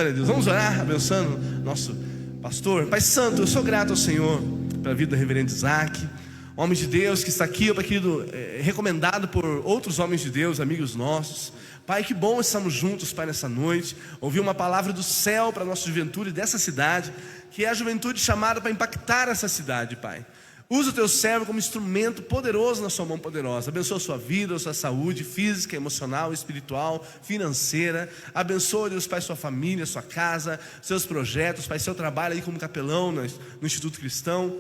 Glória a Deus. Vamos orar, abençoando nosso pastor. Pai Santo, eu sou grato ao Senhor pela vida do reverendo Isaac, homem de Deus que está aqui, Pai querido, recomendado por outros homens de Deus, amigos nossos. Pai, que bom estarmos juntos, Pai, nessa noite, ouvir uma palavra do céu para a nossa juventude dessa cidade, que é a juventude chamada para impactar essa cidade, Pai. Usa o teu servo como instrumento poderoso na sua mão poderosa. Abençoa a sua vida, a sua saúde física, emocional, espiritual, financeira. Abençoa, Deus Pai, sua família, sua casa, seus projetos, Pai, seu trabalho aí como capelão no Instituto Cristão.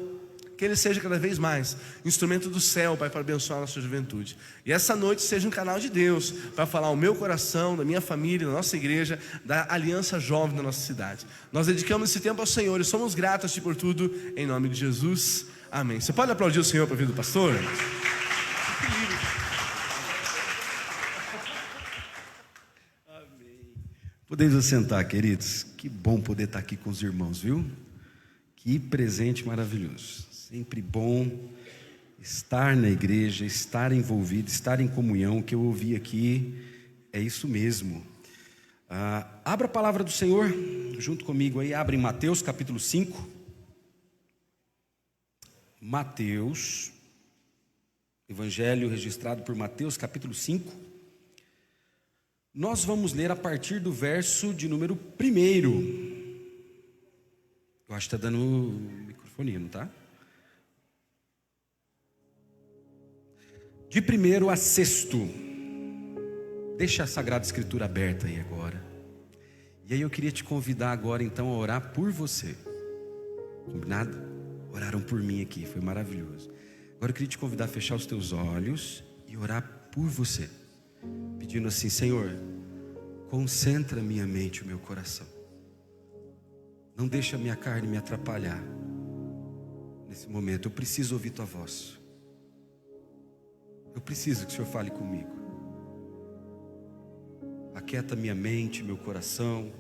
Que ele seja cada vez mais instrumento do céu, Pai, para abençoar a nossa juventude. E essa noite seja um canal de Deus para falar ao meu coração, da minha família, da nossa igreja, da aliança jovem da nossa cidade. Nós dedicamos esse tempo ao Senhor e somos gratos a Ti por tudo, em nome de Jesus. Amém. Você pode aplaudir o Senhor para a vida do pastor? Amém. Podemos assentar, queridos. Que bom poder estar aqui com os irmãos, viu? Que presente maravilhoso. Sempre bom estar na igreja, estar envolvido, estar em comunhão. O que eu ouvi aqui é isso mesmo. Abra a palavra do Senhor junto comigo aí. Abre em Mateus capítulo 5. Mateus, Evangelho registrado por Mateus, capítulo 5. Nós vamos ler a partir do verso de número 1. Eu acho que está dando microfone, não está? De 1 a 6. Deixa a Sagrada Escritura aberta aí agora. E aí eu queria te convidar agora então a orar por você. Combinado? Oraram por mim aqui, foi maravilhoso. Agora eu queria te convidar a fechar os teus olhos e orar por você, pedindo assim: Senhor, concentra minha mente e o meu coração. Não deixa a minha carne me atrapalhar nesse momento. Eu preciso ouvir tua voz. Eu preciso que o Senhor fale comigo. Aquieta minha mente, meu coração.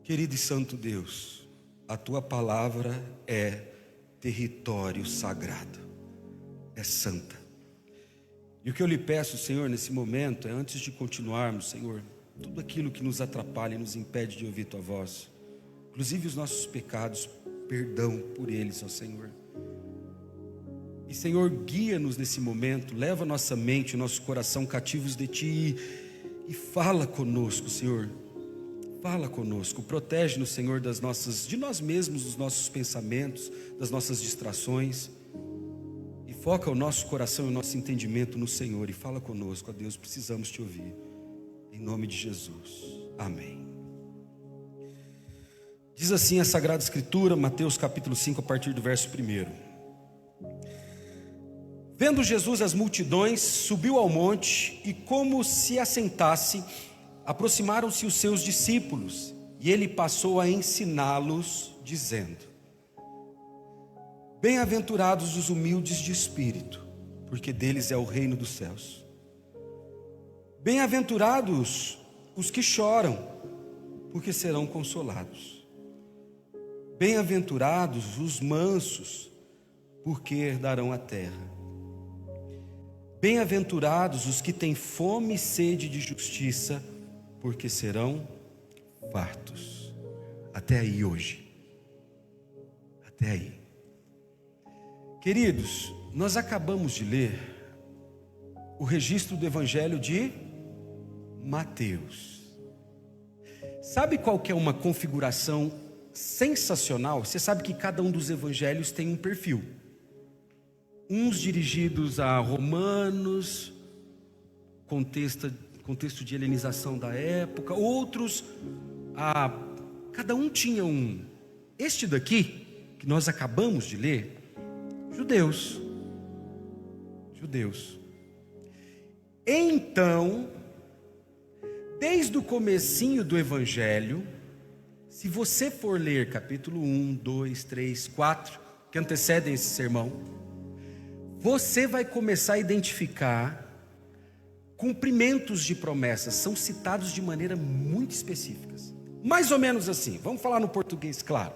Querido e santo Deus, a tua palavra é território sagrado, é santa. E o que eu lhe peço, Senhor, nesse momento é, antes de continuarmos, Senhor, tudo aquilo que nos atrapalha e nos impede de ouvir tua voz, inclusive os nossos pecados, perdão por eles, ó Senhor. E Senhor, guia-nos nesse momento, leva nossa mente, nosso coração cativos de ti e fala conosco, Senhor. Fala conosco, protege-nos, Senhor, de nós mesmos, dos nossos pensamentos, das nossas distrações. E foca o nosso coração e o nosso entendimento no Senhor. E fala conosco, ó Deus, precisamos te ouvir. Em nome de Jesus, amém. Diz assim a Sagrada Escritura, Mateus capítulo 5, a partir do verso 1. Vendo Jesus as multidões, subiu ao monte e, como se assentasse, aproximaram-se os seus discípulos, e ele passou a ensiná-los, dizendo: Bem-aventurados os humildes de espírito, porque deles é o reino dos céus. Bem-aventurados os que choram, porque serão consolados. Bem-aventurados os mansos, porque herdarão a terra. Bem-aventurados os que têm fome e sede de justiça, porque serão fartos. Até aí hoje. Até aí. Queridos, nós acabamos de ler o registro do Evangelho de Mateus. Sabe qual que é uma configuração sensacional? Você sabe que cada um dos evangelhos tem um perfil. Uns dirigidos a romanos, contexto de helenização da época, outros cada um tinha um. Este daqui, que nós acabamos de ler, judeus. Então, desde o comecinho do Evangelho, se você for ler capítulo 1, 2, 3, 4, que antecedem esse sermão, você vai começar a identificar cumprimentos de promessas, são citados de maneira muito específicas. Mais ou menos assim, vamos falar no português claro.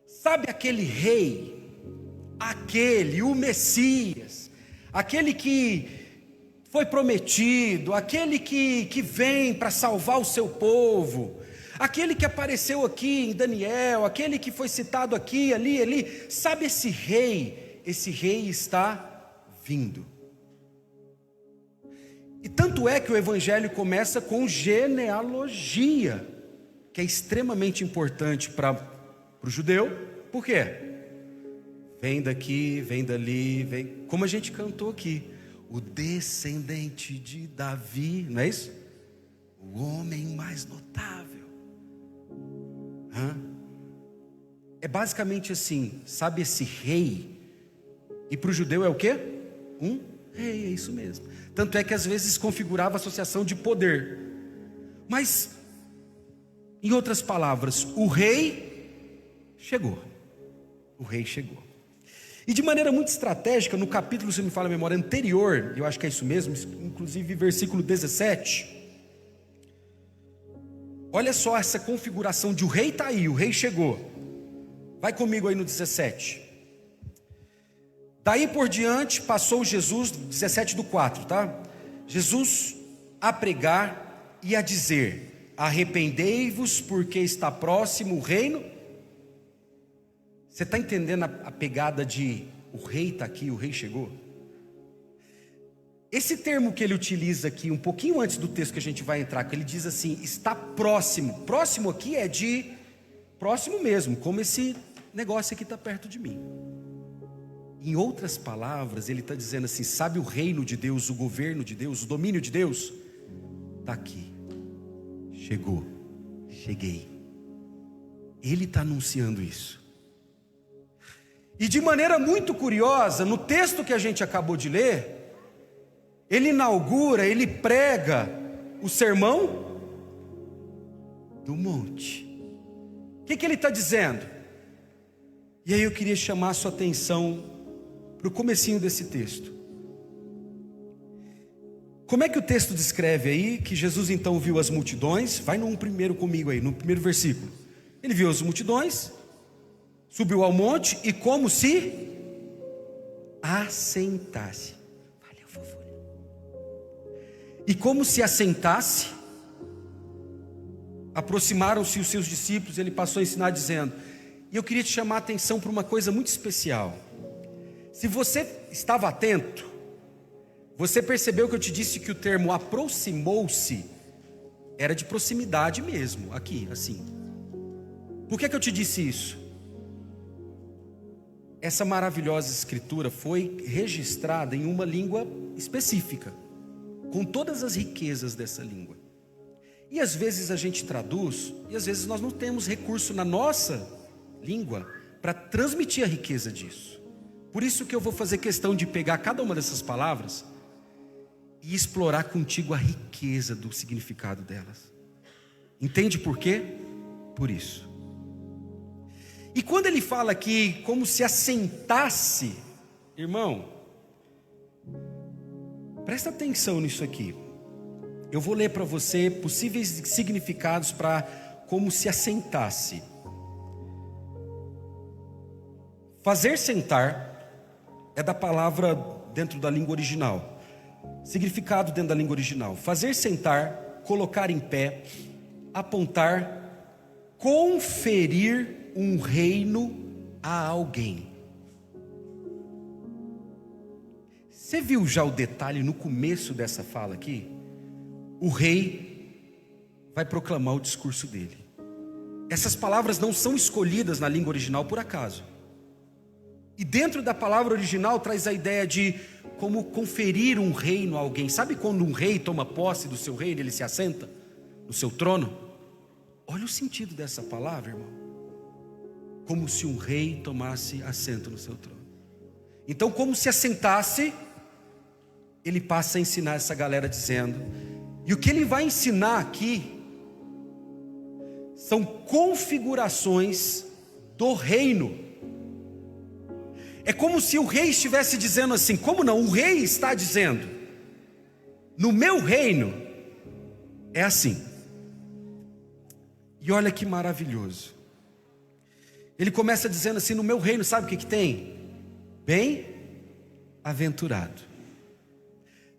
Sabe aquele rei, o Messias, aquele que foi prometido, aquele que vem para salvar o seu povo, aquele que apareceu aqui em Daniel, aquele que foi citado aqui, ali, sabe, esse rei está vindo. E tanto é que o evangelho começa com genealogia, que é extremamente importante para o judeu. Por quê? Vem daqui, vem dali, vem, como a gente cantou aqui, o descendente de Davi, não é isso? O homem mais notável. É basicamente assim, sabe, esse rei, e para o judeu é o quê? Um rei, é isso mesmo. Tanto é que às vezes configurava associação de poder. Mas, em outras palavras, o rei chegou. O rei chegou. E de maneira muito estratégica, no capítulo, se me fala a memória, anterior, eu acho que é isso mesmo, inclusive versículo 17. Olha só essa configuração de o rei está aí, o rei chegou. Vai comigo aí no 17. Daí por diante passou Jesus, 17:4, tá? Jesus a pregar e a dizer: arrependei-vos, porque está próximo o reino. Você está entendendo a pegada de o rei está aqui, o rei chegou? Esse termo que ele utiliza aqui, um pouquinho antes do texto que a gente vai entrar, que ele diz assim, está próximo. Próximo aqui é de próximo mesmo, como esse negócio aqui está perto de mim. Em outras palavras, ele está dizendo assim, sabe o reino de Deus, o governo de Deus, o domínio de Deus? Está aqui, chegou, cheguei. Ele está anunciando isso. E de maneira muito curiosa, no texto que a gente acabou de ler, ele inaugura, ele prega o sermão do monte. O que ele está dizendo? E aí eu queria chamar a sua atenção para o comecinho desse texto. Como é que o texto descreve aí que Jesus então viu as multidões? Vai no primeiro comigo aí, no primeiro versículo. Ele viu as multidões, subiu ao monte e como se assentasse. Valeu, fofura. E como se assentasse, aproximaram-se os seus discípulos, ele passou a ensinar dizendo, e eu queria te chamar a atenção para uma coisa muito especial. Se você estava atento, você percebeu que eu te disse que o termo aproximou-se era de proximidade mesmo, aqui, assim. Por que eu te disse isso? Essa maravilhosa escritura foi registrada em uma língua específica, com todas as riquezas dessa língua. E às vezes a gente traduz, e às vezes nós não temos recurso na nossa língua para transmitir a riqueza disso. Por isso que eu vou fazer questão de pegar cada uma dessas palavras e explorar contigo a riqueza do significado delas. Entende por quê? Por isso. E quando ele fala aqui como se assentasse, irmão, presta atenção nisso aqui. Eu vou ler para você possíveis significados para como se assentasse. Fazer sentar é da palavra dentro da língua original. Significado dentro da língua original: fazer sentar, colocar em pé, apontar, conferir um reino a alguém. Você viu já o detalhe no começo dessa fala aqui? O rei vai proclamar o discurso dele. Essas palavras não são escolhidas na língua original por acaso. E dentro da palavra original traz a ideia de como conferir um reino a alguém. Sabe quando um rei toma posse do seu reino, ele se assenta no seu trono? Olha o sentido dessa palavra, irmão. Como se um rei tomasse assento no seu trono. Então, como se assentasse, ele passa a ensinar essa galera dizendo, e o que ele vai ensinar aqui são configurações do reino. É como se o rei estivesse dizendo assim, como não? O rei está dizendo, no meu reino é assim. E olha que maravilhoso. Ele começa dizendo assim, no meu reino, sabe o que tem? Bem-aventurado.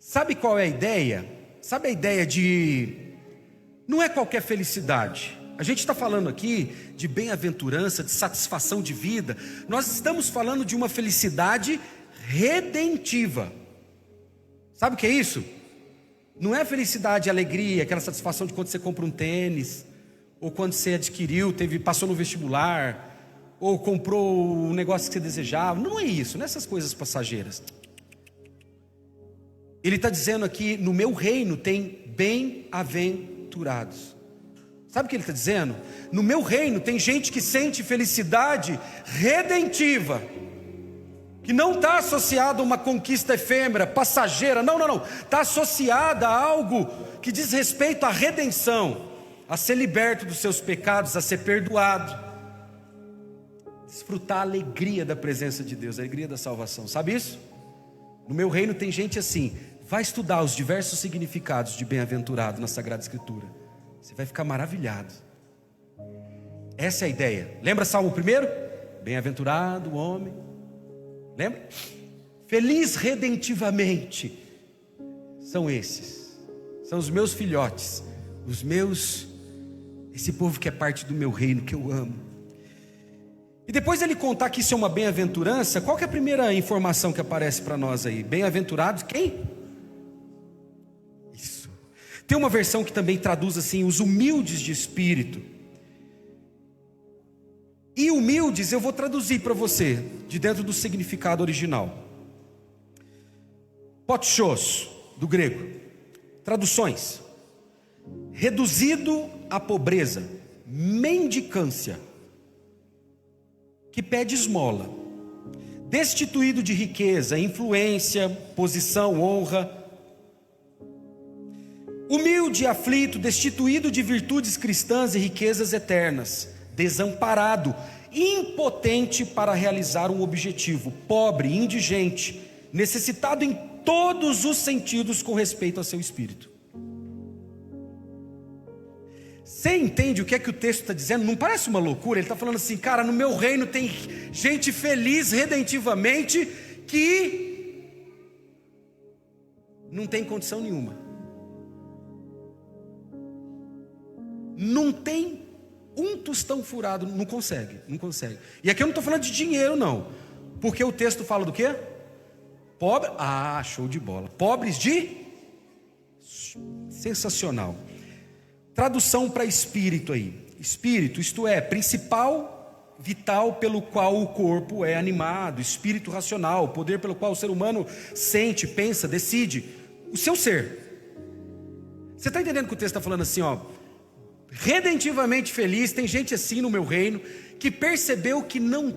Sabe qual é a ideia? Sabe a ideia de... Não é qualquer felicidade. A gente está falando aqui de bem-aventurança, de satisfação de vida. Nós estamos falando de uma felicidade redentiva. Sabe o que é isso? Não é felicidade, alegria, aquela satisfação de quando você compra um tênis, ou quando você adquiriu, passou no vestibular, ou comprou o negócio que você desejava. Não é isso, não é essas coisas passageiras. Ele está dizendo aqui, no meu reino tem bem-aventurados. Sabe o que ele está dizendo? No meu reino tem gente que sente felicidade redentiva, que não está associada a uma conquista efêmera, passageira, não, está associada a algo que diz respeito à redenção, a ser liberto dos seus pecados, a ser perdoado, desfrutar a alegria da presença de Deus, a alegria da salvação. Sabe isso? No meu reino tem gente assim. Vai estudar os diversos significados de bem-aventurado na Sagrada Escritura, você vai ficar maravilhado. Essa é a ideia. Lembra Salmo 1? Bem-aventurado o homem, lembra? Feliz redentivamente. São esses, são os meus filhotes, esse povo que é parte do meu reino, que eu amo. E depois ele contar que isso é uma bem-aventurança, qual que é a primeira informação que aparece para nós aí? Bem-aventurados quem? Isso. Tem uma versão que também traduz assim, os humildes de espírito. E humildes eu vou traduzir para você, de dentro do significado original. Potchos, do grego. Traduções: reduzido à pobreza, mendicância, que pede esmola, destituído de riqueza, influência, posição, honra, humilde, aflito, destituído de virtudes cristãs e riquezas eternas, desamparado, impotente para realizar um objetivo, pobre, indigente, necessitado em todos os sentidos com respeito a seu espírito. Você entende o que é que o texto está dizendo? Não parece uma loucura? Ele está falando assim, cara, no meu reino tem gente feliz redentivamente que não tem condição nenhuma. Não tem um tostão furado, não consegue. E aqui eu não estou falando de dinheiro não, porque o texto fala do quê? Pobre, show de bola. Pobres de... Sensacional. Tradução para espírito aí. Espírito, isto é, principal vital pelo qual o corpo é animado, espírito racional, poder pelo qual o ser humano sente, pensa, decide, o seu ser. Você está entendendo que o texto está falando assim, ó, redentivamente feliz, tem gente assim no meu reino, que percebeu que não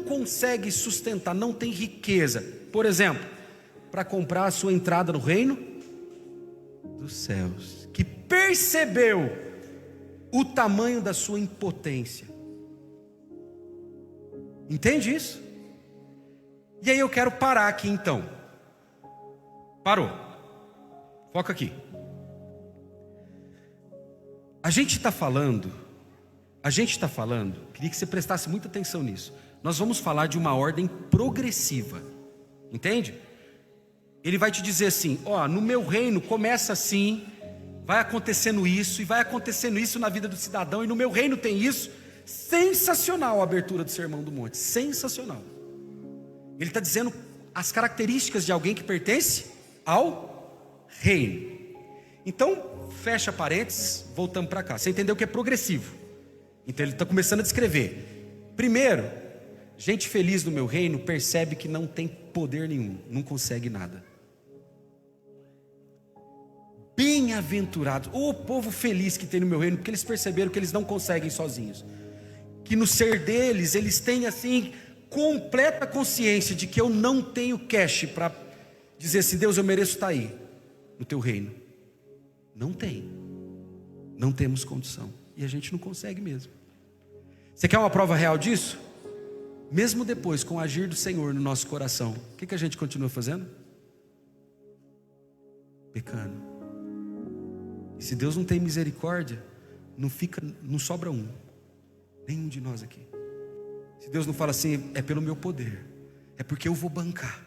consegue sustentar, não tem riqueza, por exemplo, para comprar a sua entrada no reino dos céus, que percebeu o tamanho da sua impotência. Entende isso? E aí eu quero parar aqui então. Parou. Foca aqui. A gente está falando, queria que você prestasse muita atenção nisso. Nós vamos falar de uma ordem progressiva. Entende? Ele vai te dizer assim, ó, no meu reino começa assim, vai acontecendo isso, e vai acontecendo isso na vida do cidadão, e no meu reino tem isso. Sensacional a abertura do Sermão do Monte, sensacional. Ele está dizendo as características de alguém que pertence ao reino. Então, fecha parênteses, voltamos para cá. Você entendeu que é progressivo. Então ele está começando a descrever. Primeiro, gente feliz no meu reino percebe que não tem poder nenhum, não consegue nada. Bem-aventurados, o povo feliz que tem no meu reino, porque eles perceberam que eles não conseguem sozinhos, que no ser deles, eles têm assim, completa consciência de que eu não tenho cash para dizer assim, Deus, eu mereço estar aí, no teu reino. Não temos condição, e a gente não consegue mesmo. Você quer uma prova real disso? Mesmo depois, com o agir do Senhor no nosso coração, o que a gente continua fazendo? Pecando. E se Deus não tem misericórdia, não sobra nenhum de nós aqui. Se Deus não fala assim, é pelo meu poder, é porque eu vou bancar.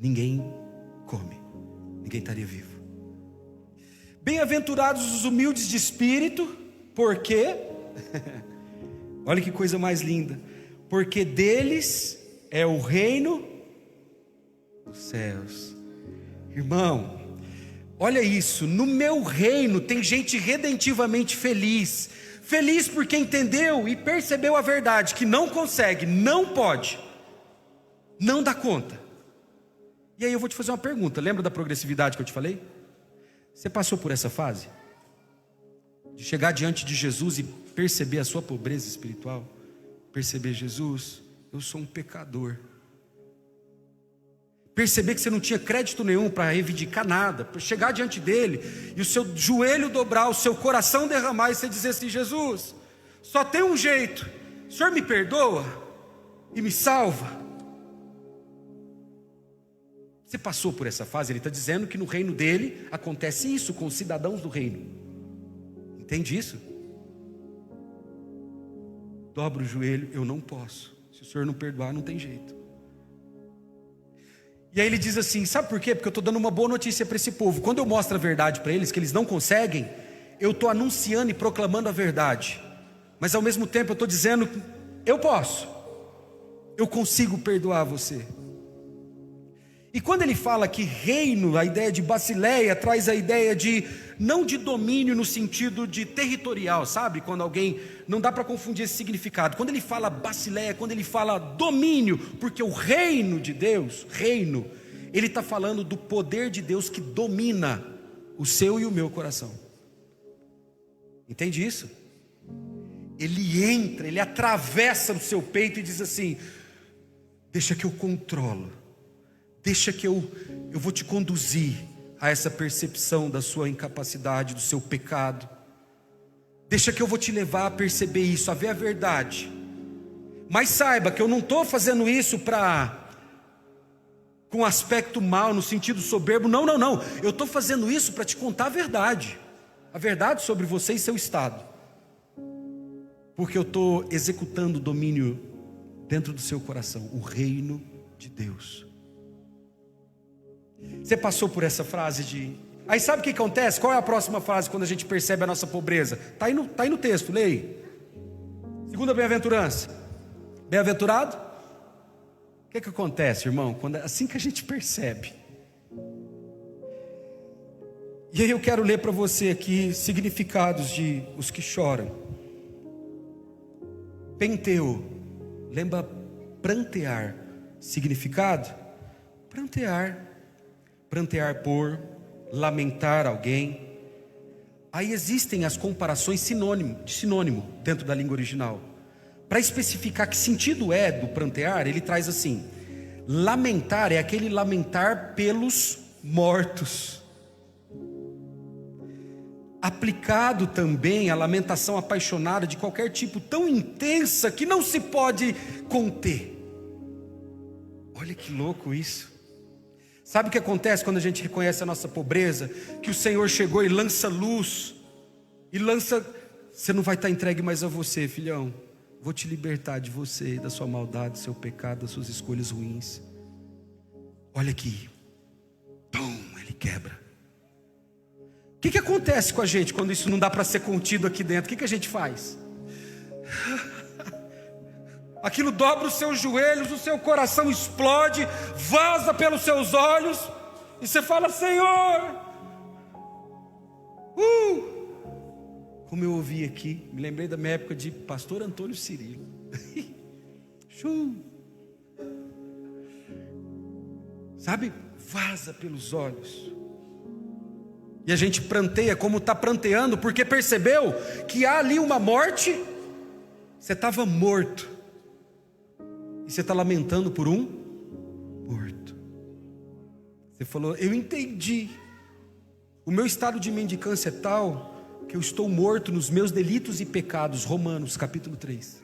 ninguém come, ninguém estaria vivo. Bem-aventurados os humildes de espírito, porque, olha que coisa mais linda, porque deles é o reino dos céus. Irmão, olha isso, no meu reino tem gente redentivamente feliz, feliz porque entendeu e percebeu a verdade, que não consegue, não pode, não dá conta. E aí eu vou te fazer uma pergunta, lembra da progressividade que eu te falei? Você passou por essa fase? De chegar diante de Jesus e perceber a sua pobreza espiritual? Perceber, Jesus, eu sou um pecador. Perceber que você não tinha crédito nenhum para reivindicar nada, para chegar diante dele e o seu joelho dobrar, o seu coração derramar e você dizer assim: Jesus, só tem um jeito, o Senhor me perdoa e me salva. Você passou por essa fase? Ele está dizendo que no reino dele acontece isso com os cidadãos do reino. Entende isso? Dobra o joelho, eu não posso. Se o Senhor não perdoar, não tem jeito. E aí ele diz assim, sabe por quê? Porque eu estou dando uma boa notícia para esse povo. Quando eu mostro a verdade para eles, que eles não conseguem, eu estou anunciando e proclamando a verdade. Mas ao mesmo tempo eu estou dizendo, eu posso. Eu consigo perdoar você. E quando ele fala que reino, a ideia de basileia, traz a ideia de, não de domínio no sentido de territorial, sabe? Quando alguém, não dá para confundir esse significado. Quando ele fala basileia, quando ele fala domínio, porque o reino de Deus, reino, ele está falando do poder de Deus que domina o seu e o meu coração. Entende isso? Ele entra, ele atravessa o seu peito e diz assim, deixa que eu controlo. Deixa que eu vou te conduzir a essa percepção da sua incapacidade, do seu pecado. Deixa que eu vou te levar a perceber isso, a ver a verdade. Mas saiba que eu não estou fazendo isso com aspecto mal, no sentido soberbo. Não. Eu estou fazendo isso para te contar a verdade. A verdade sobre você e seu estado. Porque eu estou executando o domínio dentro do seu coração, o reino de Deus. Você passou por essa frase de... Aí sabe o que acontece? Qual é a próxima frase quando a gente percebe a nossa pobreza? Está aí no texto, leia aí. Segunda bem-aventurança. Bem-aventurado? O que acontece, irmão? Assim que a gente percebe. E aí eu quero ler para você aqui significados de os que choram. Penteu, lembra prantear. Significado? Prantear por, lamentar alguém. Aí existem as comparações de sinônimo dentro da língua original. Para especificar que sentido é do prantear, ele traz assim: lamentar é aquele lamentar pelos mortos. Aplicado também à lamentação apaixonada de qualquer tipo, tão intensa que não se pode conter. Olha que louco isso. Sabe o que acontece quando a gente reconhece a nossa pobreza? Que o Senhor chegou e lança luz. Você não vai estar entregue mais a você, filhão. Vou te libertar de você, da sua maldade, do seu pecado, das suas escolhas ruins. Olha aqui. Pum, ele quebra. O que acontece com a gente quando isso não dá para ser contido aqui dentro? O que a gente faz? Aquilo dobra os seus joelhos, o seu coração explode, vaza pelos seus olhos, e você fala: Senhor, como eu ouvi aqui, me lembrei da minha época de pastor Antônio Cirilo. Sabe, vaza pelos olhos. E a gente pranteia como está pranteando, porque percebeu que há ali uma morte. Você estava morto. E você está lamentando por um morto. Você falou: eu entendi. O meu estado de mendicância é tal que eu estou morto nos meus delitos e pecados. Romanos capítulo 3.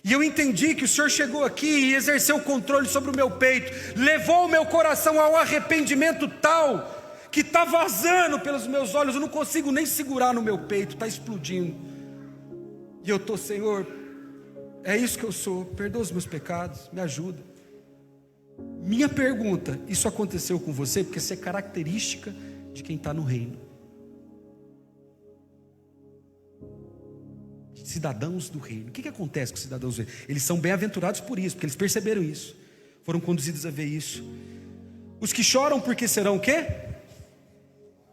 E eu entendi que o Senhor chegou aqui e exerceu o controle sobre o meu peito. Levou o meu coração ao arrependimento tal que está vazando pelos meus olhos. Eu não consigo nem segurar no meu peito. Está explodindo. E eu estou: Senhor, é isso que eu sou, perdoa os meus pecados, me ajuda. Minha pergunta: isso aconteceu com você? Porque isso é característica de quem está no reino. Cidadãos do reino. O que acontece com os cidadãos do reino? Eles são bem-aventurados por isso, porque eles perceberam isso, foram conduzidos a ver isso. Os que choram porque serão o quê?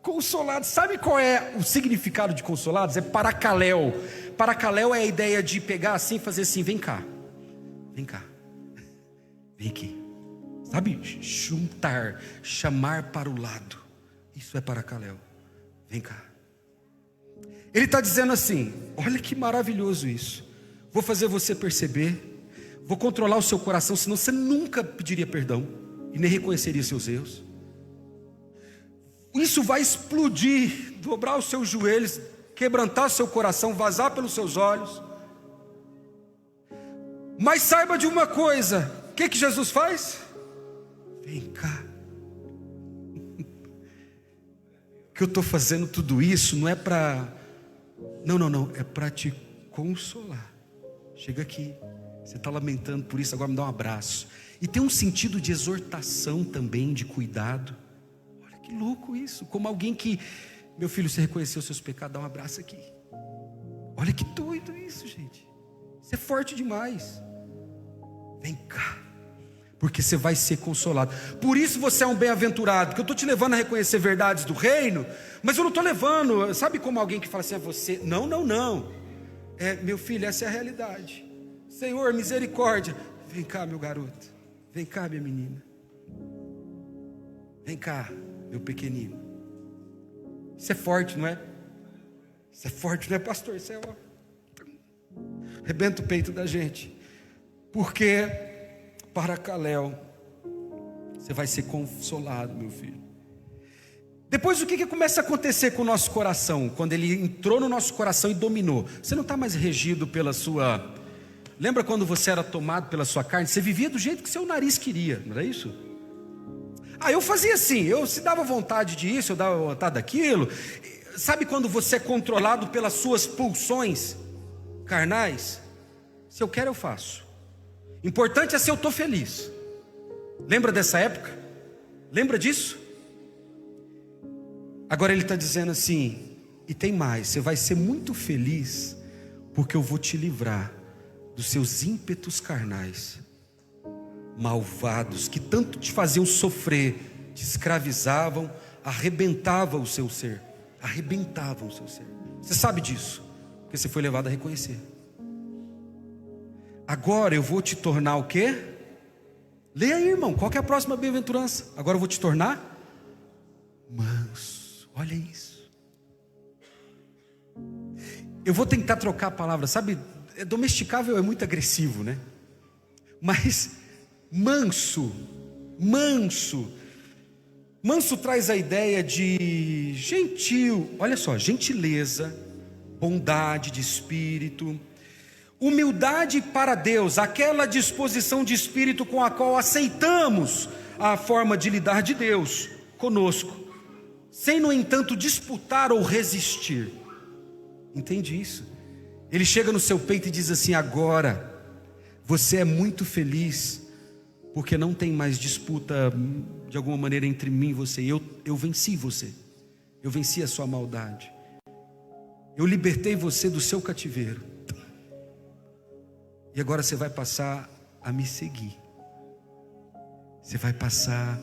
Consolados. Sabe qual é o significado de consolados? É paracaléu. Paracaléu é a ideia de pegar assim e fazer assim: vem cá, vem cá, vem aqui. Sabe? Juntar, chamar para o lado. Isso é paracaléu. Vem cá. Ele está dizendo assim: olha que maravilhoso isso. Vou fazer você perceber, vou controlar o seu coração, senão você nunca pediria perdão e nem reconheceria seus erros. Isso vai explodir, dobrar os seus joelhos, quebrantar seu coração, vazar pelos seus olhos. Mas saiba de uma coisa: o que Jesus faz? Vem cá. Que eu estou fazendo tudo isso não é para... Não, é para te consolar. Chega aqui, você está lamentando por isso, agora me dá um abraço. E tem um sentido de exortação também, de cuidado. Olha que louco isso, como alguém que... Meu filho, você reconheceu seus pecados, dá um abraço aqui. Olha que doido isso, gente. Isso é forte demais. Vem cá, porque você vai ser consolado. Por isso você é um bem-aventurado, porque eu estou te levando a reconhecer verdades do reino, mas eu não estou levando, sabe como alguém que fala assim: você, não, meu filho, essa é a realidade. Senhor, misericórdia. Vem cá, meu garoto, vem cá, minha menina, vem cá, meu pequenino. Isso é forte, não é? Isso é forte, não é, pastor? Isso é, arrebenta o peito da gente, porque paracaléu, você vai ser consolado, meu filho. Depois o que começa a acontecer com o nosso coração? Quando ele entrou no nosso coração e dominou, você não está mais regido pela sua... Lembra quando você era tomado pela sua carne? Você vivia do jeito que seu nariz queria, não era isso? Eu fazia assim, eu se dava vontade disso, eu dava vontade daquilo. Sabe quando você é controlado pelas suas pulsões carnais? Se eu quero, eu faço. Importante é se eu estou feliz. Lembra dessa época? Lembra disso? Agora ele está dizendo assim: e tem mais, você vai ser muito feliz, porque eu vou te livrar dos seus ímpetos carnais, malvados, que tanto te faziam sofrer, te escravizavam, arrebentavam o seu ser. Arrebentavam o seu ser. Você sabe disso, porque você foi levado a reconhecer. Agora eu vou te tornar o quê? Leia aí, irmão, qual que é a próxima bem-aventurança? Agora eu vou te tornar manso. Olha isso. Eu vou tentar trocar a palavra, sabe? Domesticável é muito agressivo, né? Mas manso traz a ideia de gentil. Olha só, gentileza, bondade de espírito, humildade para Deus, aquela disposição de espírito com a qual aceitamos a forma de lidar de Deus conosco, sem no entanto disputar ou resistir. Entende isso? Ele chega no seu peito e diz assim: agora você é muito feliz, porque não tem mais disputa de alguma maneira entre mim e você. Eu venci você, eu venci a sua maldade, eu libertei você do seu cativeiro, e agora você vai passar a me seguir. Você vai passar,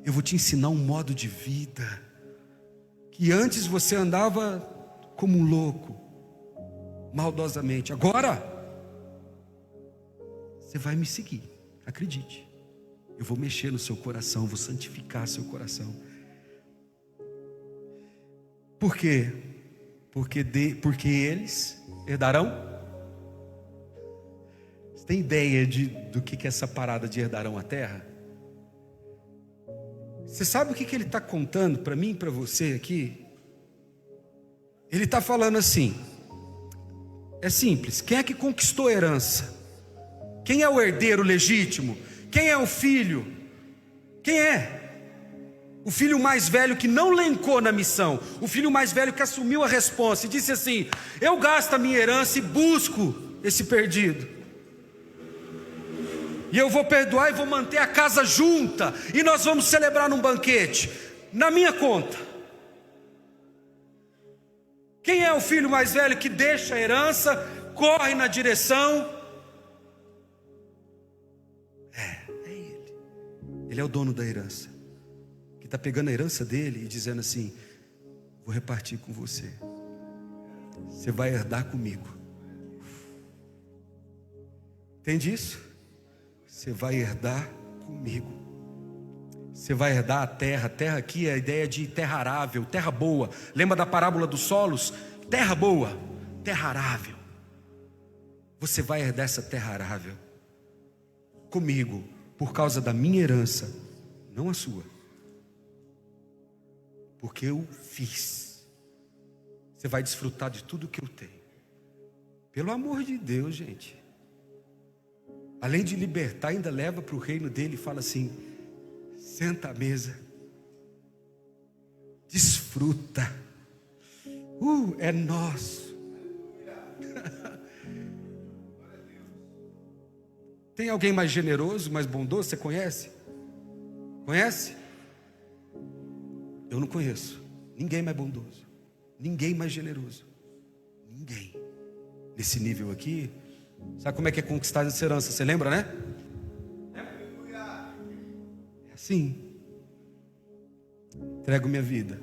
eu vou te ensinar um modo de vida que antes você andava como um louco, maldosamente. Agora você vai me seguir, acredite. Eu vou mexer no seu coração, vou santificar seu coração. Por quê? Porque eles herdarão. Você tem ideia do que é essa parada de herdarão a terra? Você sabe o que ele está contando para mim e para você aqui? Ele está falando assim: é simples, quem é que conquistou a herança? Quem é o herdeiro legítimo? Quem é o filho? Quem é? O filho mais velho que não lencou na missão, o filho mais velho que assumiu a responsa e disse assim: eu gasto a minha herança e busco esse perdido. e eu vou perdoar e vou manter a casa junta, e nós vamos celebrar num banquete, na minha conta. Quem é o filho mais velho que deixa a herança, corre na direção? É ele. Ele é o dono da herança, que está pegando a herança dele e dizendo assim: vou repartir com você, você vai herdar comigo. Entende isso? Você vai herdar comigo. Você vai herdar a terra. Terra aqui é a ideia de terra arável, terra boa. Lembra da parábola dos solos? Terra boa, terra arável. Você vai herdar essa terra arável comigo, por causa da minha herança, não a sua. Porque eu fiz. Você vai desfrutar de tudo que eu tenho. Pelo amor de Deus, gente. Além de libertar, ainda leva para o reino dele e fala assim: senta à mesa, desfruta, é nosso. Tem alguém mais generoso, mais bondoso? Você conhece? Conhece? Eu não conheço ninguém mais bondoso, ninguém mais generoso, ninguém nesse nível aqui. Sabe como é que é conquistar essa herança? Você lembra, né? É assim: entrego minha vida.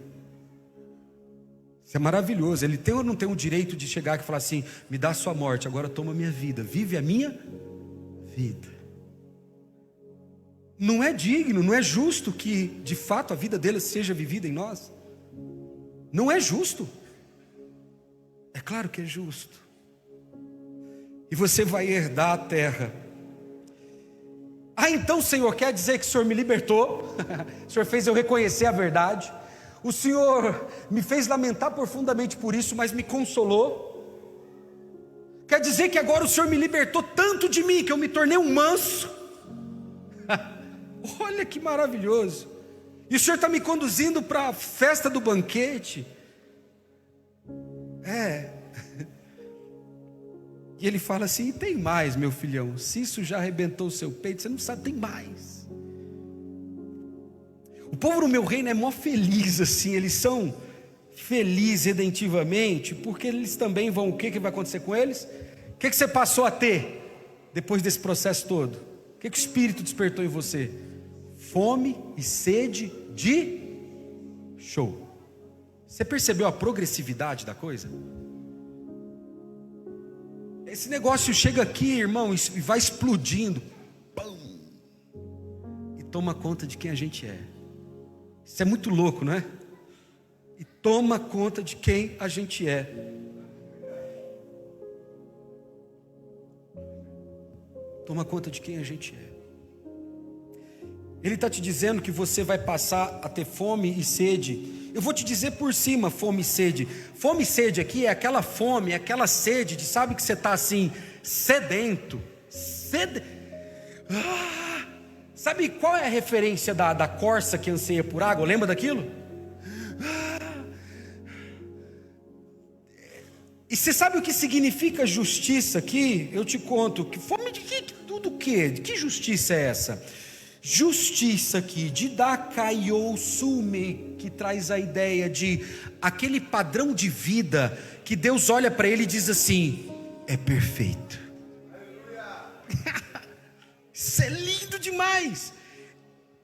Isso é maravilhoso. Ele tem ou não tem o direito de chegar aqui e falar assim: me dá a sua morte, agora toma a minha vida, vive a minha vida. Não é digno, não é justo que de fato a vida dele seja vivida em nós. Não é justo. É claro que é justo. E você vai herdar a terra. Ah, então, Senhor, quer dizer que o Senhor me libertou? O Senhor fez eu reconhecer a verdade. O Senhor me fez lamentar profundamente por isso, mas me consolou. Quer dizer que agora o Senhor me libertou tanto de mim, que eu me tornei um manso? Olha que maravilhoso. E o Senhor está me conduzindo para a festa do banquete. E ele fala assim: e tem mais, meu filhão. Se isso já arrebentou o seu peito, você não sabe, tem mais. O povo no meu reino é mó feliz assim. Eles são felizes redentivamente, porque eles também vão. O que vai acontecer com eles? O que você passou a ter depois desse processo todo? O que o Espírito despertou em você? Fome e sede de show. Você percebeu a progressividade da coisa? Esse negócio chega aqui, irmão, e vai explodindo. Pum, e toma conta de quem a gente é. Isso é muito louco, não é? E toma conta de quem a gente é. Toma conta de quem a gente é. Ele está te dizendo que você vai passar a ter fome e sede. Eu vou te dizer por cima: fome e sede. Fome e sede aqui é aquela fome, é aquela sede de, sabe, que você está assim, sedento. Sabe qual é a referência da corça que anseia por água? Lembra daquilo? E você sabe o que significa justiça aqui? Eu te conto. Fome de que? Tudo o quê? De que justiça é essa? Justiça aqui, didakaiousume, que traz a ideia de aquele padrão de vida que Deus olha para ele e diz assim: é perfeito. Isso é lindo demais.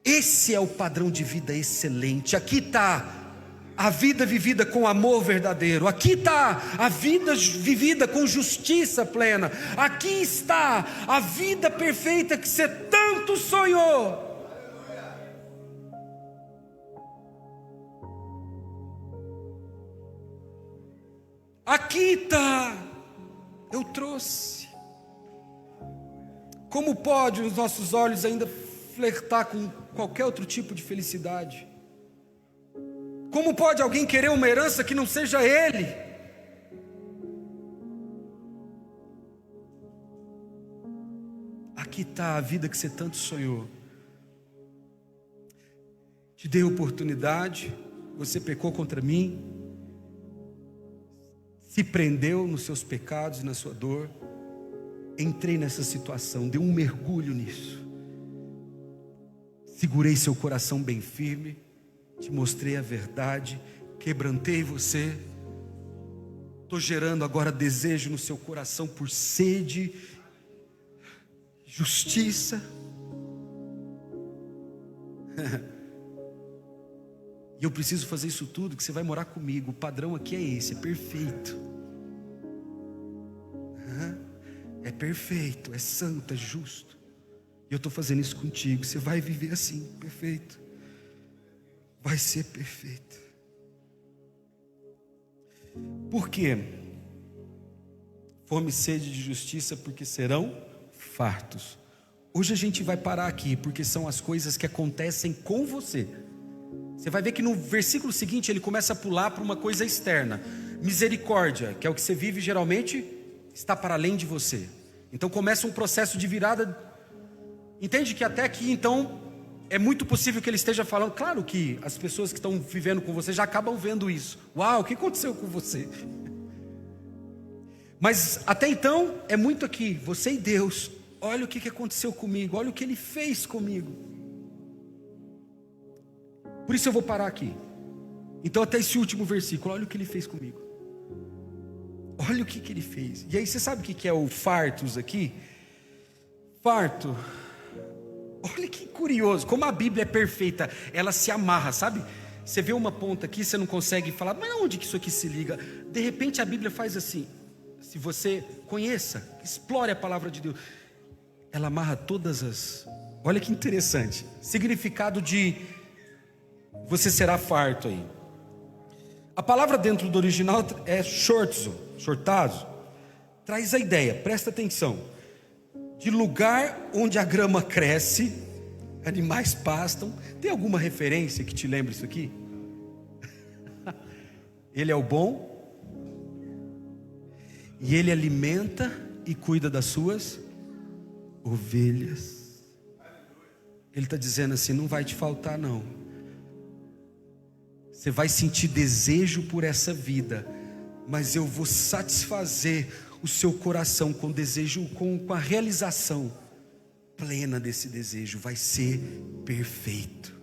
Esse é o padrão de vida excelente. Aqui está a vida vivida com amor verdadeiro. Aqui está a vida vivida com justiça plena. Aqui está a vida perfeita que você tanto sonhou. Aqui está. Eu trouxe. Como pode os nossos olhos ainda flertar com qualquer outro tipo de felicidade? Como pode alguém querer uma herança que não seja ele? Aqui está a vida que você tanto sonhou. Te dei oportunidade, você pecou contra mim, se prendeu nos seus pecados e na sua dor. entrei nessa situação, dei um mergulho nisso, segurei seu coração bem firme, te mostrei a verdade, quebrantei você, estou gerando agora desejo no seu coração por sede, justiça. E eu preciso fazer isso tudo, que você vai morar comigo. O padrão aqui é esse, é perfeito. É perfeito, é santo, é justo. E eu estou fazendo isso contigo. Você vai viver assim, perfeito. Vai ser perfeito. Por quê? Fome e sede de justiça, porque serão fartos. Hoje a gente vai parar aqui, porque são as coisas que acontecem com você. Você vai ver que no versículo seguinte ele começa a pular para uma coisa externa. Misericórdia, que é o que você vive geralmente, está para além de você. Então começa um processo de virada. Entende que até aqui então é muito possível que ele esteja falando. Claro que as pessoas que estão vivendo com você já acabam vendo isso. Uau, o que aconteceu com você? Mas até então é muito aqui, você e Deus. Olha o que aconteceu comigo, olha o que Ele fez comigo. Por isso eu vou parar aqui. Então até esse último versículo, olha o que Ele fez comigo. Olha o que Ele fez. E aí você sabe o que é o fartos aqui? Farto. Olha que curioso, como a Bíblia é perfeita, ela se amarra, sabe? Você vê uma ponta aqui, você não consegue falar, mas onde que isso aqui se liga? De repente a Bíblia faz assim. Se você conheça, explore a palavra de Deus, ela amarra todas as... Olha que interessante, significado de você será farto aí. A palavra dentro do original é shortazo, traz a ideia, presta atenção, de lugar onde a grama cresce, animais pastam. Tem alguma referência que te lembre isso aqui? Ele é o bom, e Ele alimenta e cuida das suas ovelhas. Ele está dizendo assim, não vai te faltar não. Você vai sentir desejo por essa vida, mas eu vou satisfazer o seu coração com desejo, com a realização plena desse desejo. Vai ser perfeito.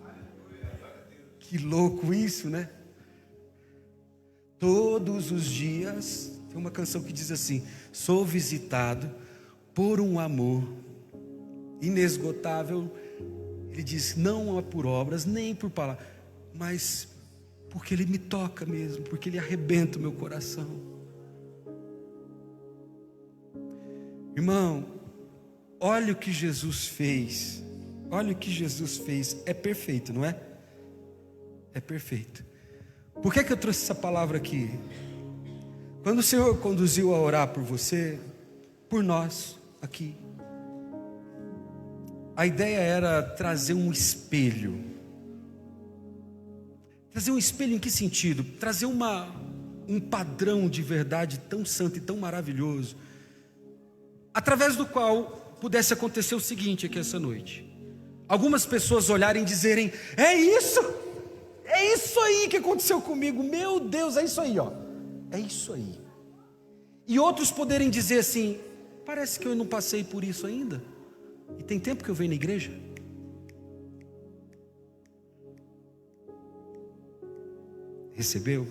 Que louco isso, né? Todos os dias, tem uma canção que diz assim: sou visitado por um amor inesgotável. Ele diz, não é por obras, nem por palavras, mas porque Ele me toca mesmo, porque Ele arrebenta o meu coração. Irmão, olha o que Jesus fez. Olha o que Jesus fez. É perfeito, não é? É perfeito. Por que eu trouxe essa palavra aqui? Quando o Senhor conduziu a orar por você, por nós aqui, a ideia era trazer um espelho. Trazer um espelho em que sentido? Trazer um padrão de verdade tão santo e tão maravilhoso, através do qual pudesse acontecer o seguinte aqui essa noite: algumas pessoas olharem e dizerem, é isso aí que aconteceu comigo, meu Deus, é isso aí, ó, é isso aí. E outros poderem dizer assim, parece que eu não passei por isso ainda, e tem tempo que eu venho na igreja. Recebeu?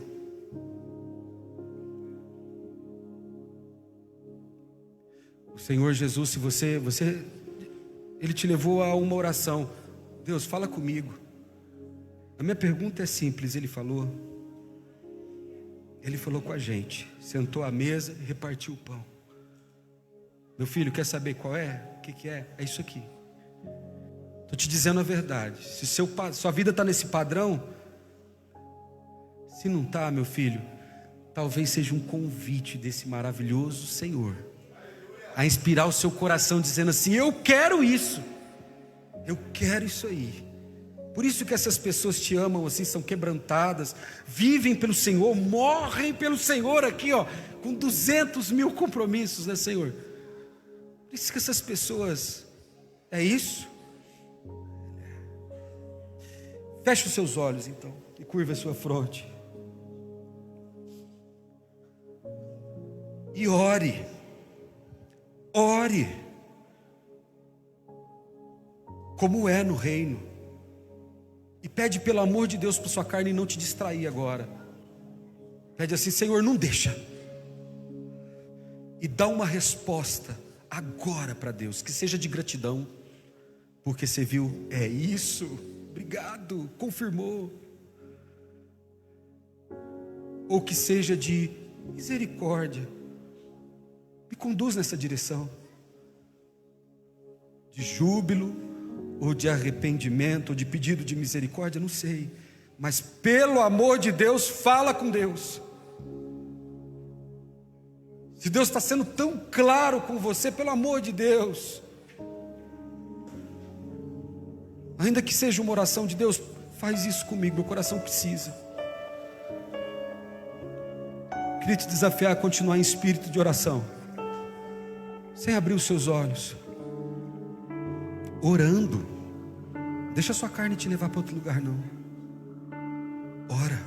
O Senhor Jesus, se você Ele te levou a uma oração. Deus, fala comigo. A minha pergunta é simples. Ele falou com a gente, sentou à mesa e repartiu o pão. Meu filho, quer saber qual é? O que é? É isso aqui. Estou te dizendo a verdade. Se sua vida está nesse padrão, se não está, meu filho, talvez seja um convite desse maravilhoso Senhor a inspirar o seu coração, dizendo assim, eu quero isso aí. Por isso que essas pessoas te amam assim, são quebrantadas, vivem pelo Senhor, morrem pelo Senhor aqui, ó, com 200 mil compromissos, né, Senhor? Por isso que essas pessoas, é isso? Feche os seus olhos então, e curva a sua fronte. E ore. Ore como é no reino. E pede pelo amor de Deus para sua carne não te distrair agora. Pede assim: Senhor, não deixa. E dá uma resposta agora para Deus, que seja de gratidão, porque você viu, é isso, obrigado, confirmou. Ou que seja de misericórdia, me conduz nessa direção, de júbilo, ou de arrependimento, ou de pedido de misericórdia, não sei, mas pelo amor de Deus, fala com Deus. Se Deus está sendo tão claro com você, pelo amor de Deus, ainda que seja uma oração de Deus, faz isso comigo, meu coração precisa. Queria te desafiar a continuar em espírito de oração, sem abrir os seus olhos, orando. Deixa a sua carne te levar para outro lugar, não. Ora.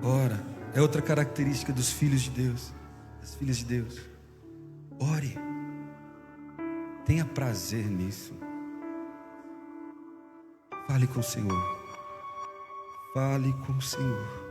Ora. É outra característica dos filhos de Deus, das filhas de Deus. Ore. Tenha prazer nisso. Fale com o Senhor. Fale com o Senhor.